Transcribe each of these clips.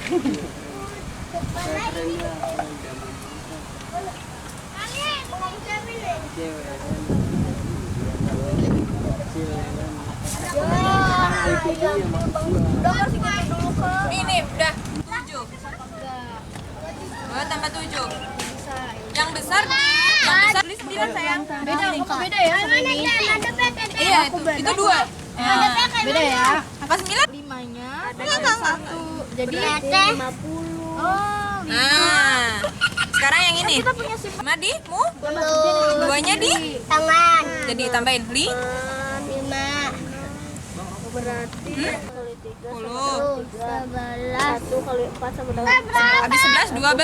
Ini udah 7. Tambah 7. Yang besar beli 9 sayang. Beda ya sama ini. Iya, itu 2. Beda ya. Apa 9? 5-nya Enggak. 1. Jadi 50. Oh. Nah, sekarang yang ini. Kita punya sip. Sama di mu? 2-nya di Tangan. jadi tambahin 5. Berarti 10. 1 kali 4 sama dengan Habis 11 12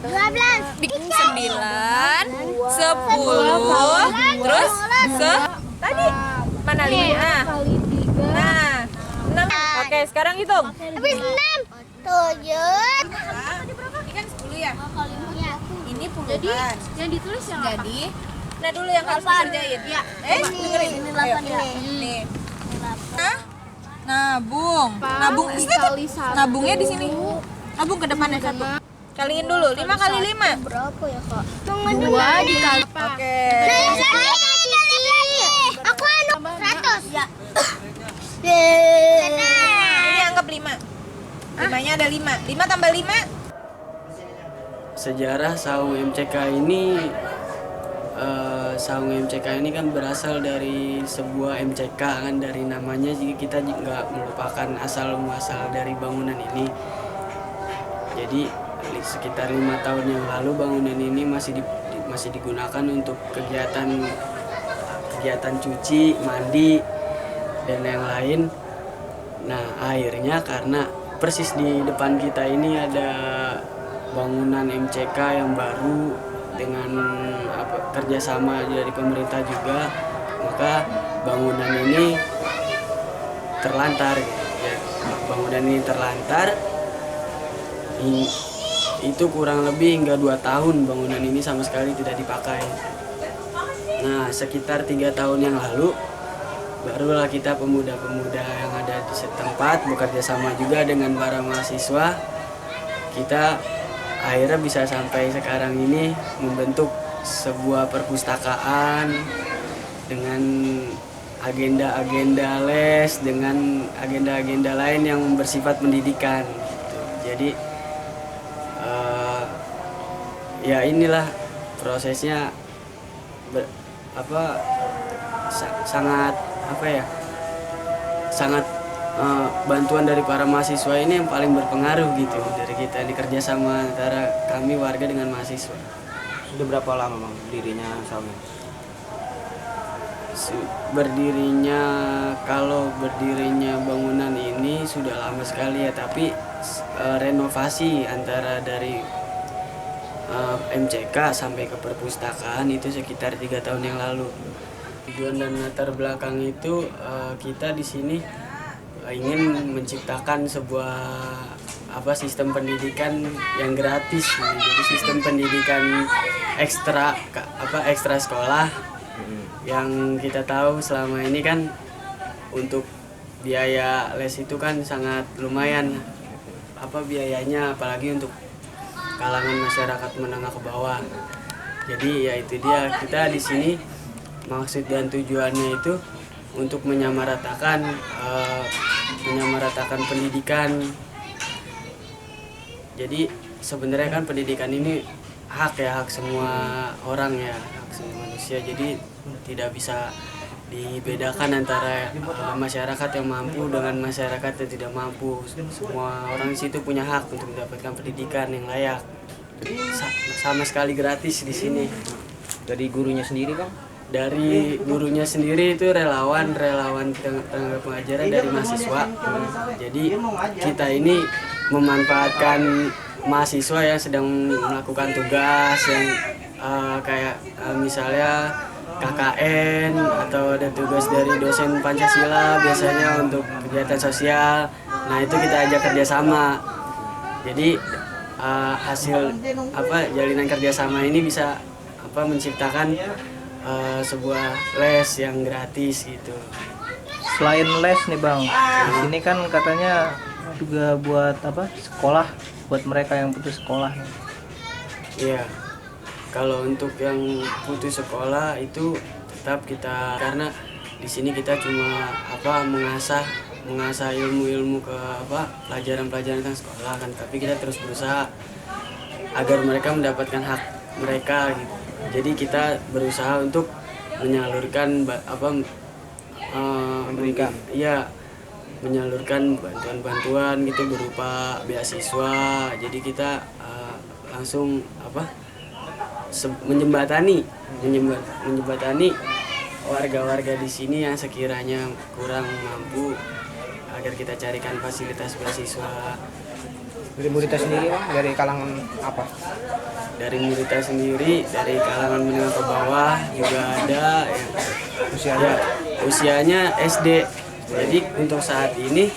12. bikin 9 10 terus tadi mana 5 kali 3. nah 6. Oke, sekarang hitung. Habis 6. 7. Ini kan 10 ya. Ini puluhan. Yang ditulis yang apa? Jadi nah dulu yang harus dikerjain. Ya. Dengerin. Ini Ayo. 8 ini. Nih. Nabung. Dikali 1. Nabungnya di sini. Nabung ke depannya 1. Kaliin dulu 5 kali 5. Berapa ya, Kak? 2 dikali Oke. Aku anu 100. Ya. Ini anggap 5. 5-nya ada 5. 5 tambah 5. Sejarah saung MCK ini saung MCK ini kan berasal dari sebuah MCK kan, dari namanya, jadi kita nggak melupakan asal muasal dari bangunan ini. Jadi sekitar 5 tahun yang lalu bangunan ini masih digunakan untuk kegiatan cuci, mandi dan yang lain. Nah, akhirnya karena persis di depan kita ini ada bangunan MCK yang baru dengan kerjasama dari pemerintah juga, maka bangunan ini terlantar. Bangunan ini terlantar. Itu kurang lebih hingga 2 tahun bangunan ini sama sekali tidak dipakai. Nah, sekitar 3 tahun yang lalu barulah kita pemuda-pemuda yang ada di setempat bekerja sama juga dengan para mahasiswa, kita akhirnya bisa sampai sekarang ini membentuk sebuah perpustakaan dengan agenda-agenda les, dengan agenda-agenda lain yang bersifat pendidikan. Jadi ya inilah prosesnya sangat bantuan dari para mahasiswa ini yang paling berpengaruh gitu dari kita, di kerjasama antara kami warga dengan mahasiswa. Sudah berapa lama Bang berdirinya saungnya? Kalau berdirinya bangunan ini sudah lama sekali ya, tapi renovasi antara dari MCK sampai ke perpustakaan itu sekitar 3 tahun yang lalu. Tujuan dan latar belakang itu kita di sini ingin menciptakan sebuah sistem pendidikan yang gratis. Jadi sistem pendidikan ekstra sekolah. Yang kita tahu selama ini kan untuk biaya les itu kan sangat lumayan biayanya, apalagi untuk kalangan masyarakat menengah ke bawah. Jadi ya itu dia, kita di sini maksud dan tujuannya itu untuk menyamaratakan pendidikan. Jadi sebenarnya kan pendidikan ini hak semua orang ya, hak semua manusia. Jadi tidak bisa dibedakan antara masyarakat yang mampu dengan masyarakat yang tidak mampu. Semua orang di situ punya hak untuk mendapatkan pendidikan yang layak. Sama sekali gratis di sini. Dari gurunya sendiri Bang? Dari gurunya sendiri itu relawan tenaga pengajaran dari mahasiswa. Jadi kita ini memanfaatkan mahasiswa yang sedang melakukan tugas yang misalnya KKN atau ada tugas dari dosen Pancasila biasanya untuk kegiatan sosial. Nah, itu kita ajak kerjasama. Jadi hasil jalinan kerjasama ini bisa menciptakan sebuah les yang gratis gitu. Selain les nih Bang, di sini kan katanya juga buat apa sekolah, buat mereka yang putus sekolah. Iya, kalau untuk yang putus sekolah itu tetap kita, karena di sini kita cuma mengasah ilmu-ilmu ke pelajaran-pelajaran tentang sekolah kan, tapi kita terus berusaha agar mereka mendapatkan hak mereka gitu. Jadi kita berusaha untuk menyalurkan menyalurkan bantuan-bantuan gitu berupa beasiswa. Jadi kita langsung menjembatani warga-warga di sini yang sekiranya kurang mampu agar kita carikan fasilitas beasiswa. Dari muridnya sendiri bang, dari kalangan apa? Dari muridnya sendiri, dari kalangan menengah ke bawah juga ada yang usianya SD. Jadi untuk saat ini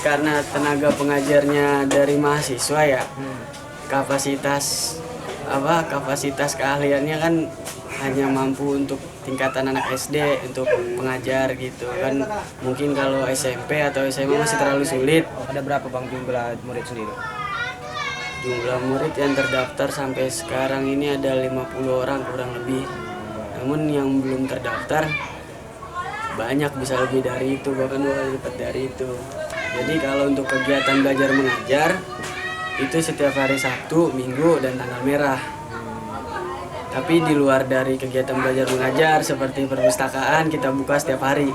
karena tenaga pengajarnya dari mahasiswa ya, kapasitas keahliannya kan hanya mampu untuk tingkatan anak SD untuk pengajar gitu kan. Mungkin kalau SMP atau SMA masih terlalu sulit. Ada berapa bang jumlah murid sendiri? Jumlah murid yang terdaftar sampai sekarang ini ada 50 orang kurang lebih. Namun yang belum terdaftar banyak, bisa lebih dari itu, bahkan 2 kali lipat dari itu. Jadi kalau untuk kegiatan belajar mengajar itu setiap hari Sabtu, Minggu, dan tanggal merah. Tapi di luar dari kegiatan belajar mengajar seperti perpustakaan kita buka setiap hari.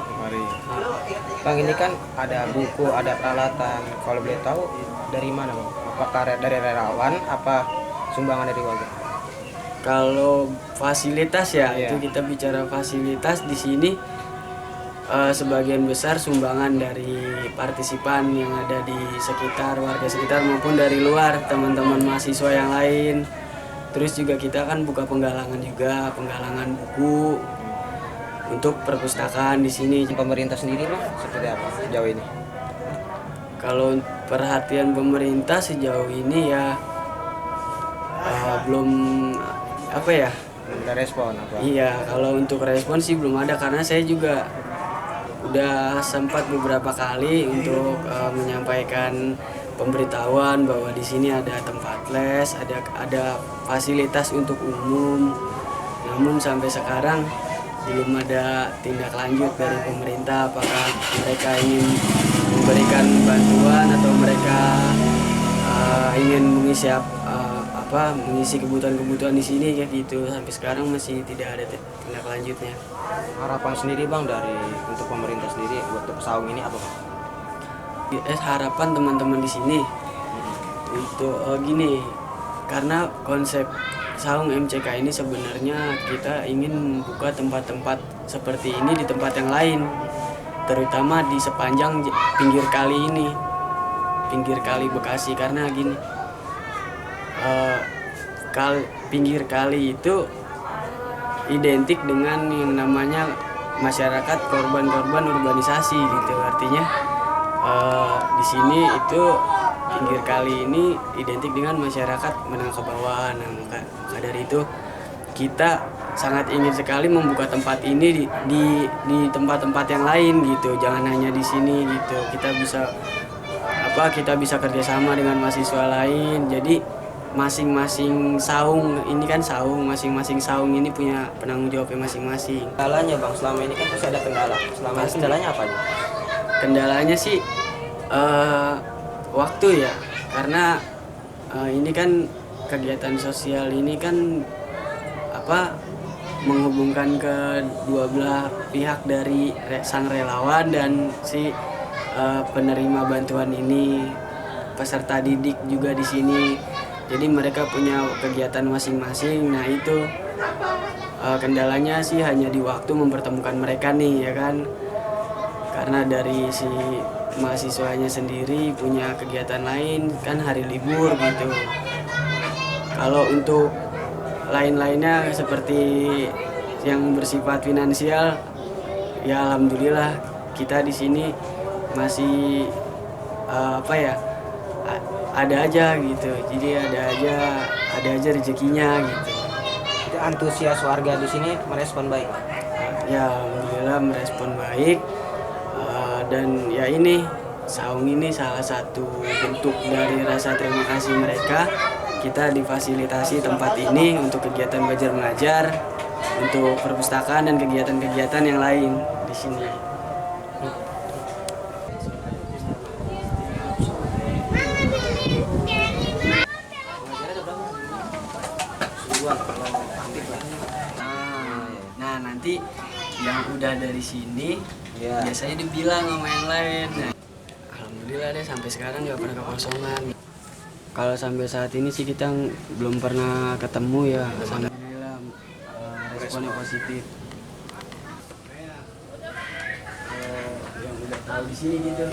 Bang, ini kan ada buku, ada peralatan. Kalau boleh tahu dari mana bang? Apakah dari relawan, apa sumbangan dari warga? Kalau fasilitas ya, itu kita bicara fasilitas di sini sebagian besar sumbangan dari partisipan yang ada di sekitar, warga sekitar maupun dari luar, teman-teman mahasiswa yang lain. Terus juga kita kan buka penggalangan juga, penggalangan buku untuk perpustakaan di sini. Pemerintah sendiri bang, seperti apa sejauh ini? Kalau perhatian pemerintah sejauh ini ya belum Ada respon apa? Iya, kalau untuk respon sih belum ada, karena saya juga udah sempat beberapa kali untuk menyampaikan pemberitahuan bahwa di sini ada tempat les, ada fasilitas untuk umum. Namun sampai sekarang belum ada tindak lanjut dari pemerintah, apakah mereka ingin memberikan bantuan atau mereka ingin mengisi kebutuhan-kebutuhan di sini kayak gitu. Sampai sekarang masih tidak ada tindak lanjutnya. Harapan sendiri bang untuk pemerintah sendiri untuk saung ini apa bang? Harapan teman-teman di sini untuk gini, karena konsep saung MCK ini sebenarnya kita ingin membuka tempat-tempat seperti ini di tempat yang lain, terutama di sepanjang pinggir kali ini, pinggir kali Bekasi. Karena gini, pinggir kali itu identik dengan yang namanya masyarakat korban-korban urbanisasi gitu. Artinya di sini itu pinggir kali ini identik dengan masyarakat menengah ke bawah. Nah, maka dari itu kita sangat ingin sekali membuka tempat ini di tempat-tempat yang lain gitu. Jangan hanya di sini gitu. Kita bisa kerjasama dengan mahasiswa lain. Jadi masing-masing saung ini kan masing-masing saung ini punya penanggung jawabnya masing-masing. Kendalanya bang, selama ini kan pasti ada kendala. Kendalanya apa nih? Kendalanya sih waktu ya, karena ini kan kegiatan sosial ini kan menghubungkan ke dua belah pihak dari sang relawan dan si penerima bantuan ini, peserta didik juga di sini. Jadi mereka punya kegiatan masing-masing. Nah itu kendalanya sih hanya di waktu mempertemukan mereka nih ya kan, karena dari si mahasiswanya sendiri punya kegiatan lain kan, hari libur gitu. Kalau untuk lain-lainnya seperti yang bersifat finansial ya alhamdulillah kita di sini masih ada aja gitu. Jadi ada aja rezekinya gitu. Jadi antusias warga di sini merespon baik. Ya alhamdulillah merespon baik. Dan ya ini Saung ini salah satu bentuk dari rasa terima kasih mereka. Kita difasilitasi tempat ini untuk kegiatan belajar mengajar, untuk perpustakaan dan kegiatan-kegiatan yang lain di sini. Nah, nanti yang udah dari sini biasanya dibilang sama yang lain. Nah, alhamdulillah deh sampai sekarang nggak pernah kekosongan. Kalau sampai saat ini sih kita belum pernah ketemu ya. Alhamdulillah responnya positif. Yang udah tahu di sini gitu.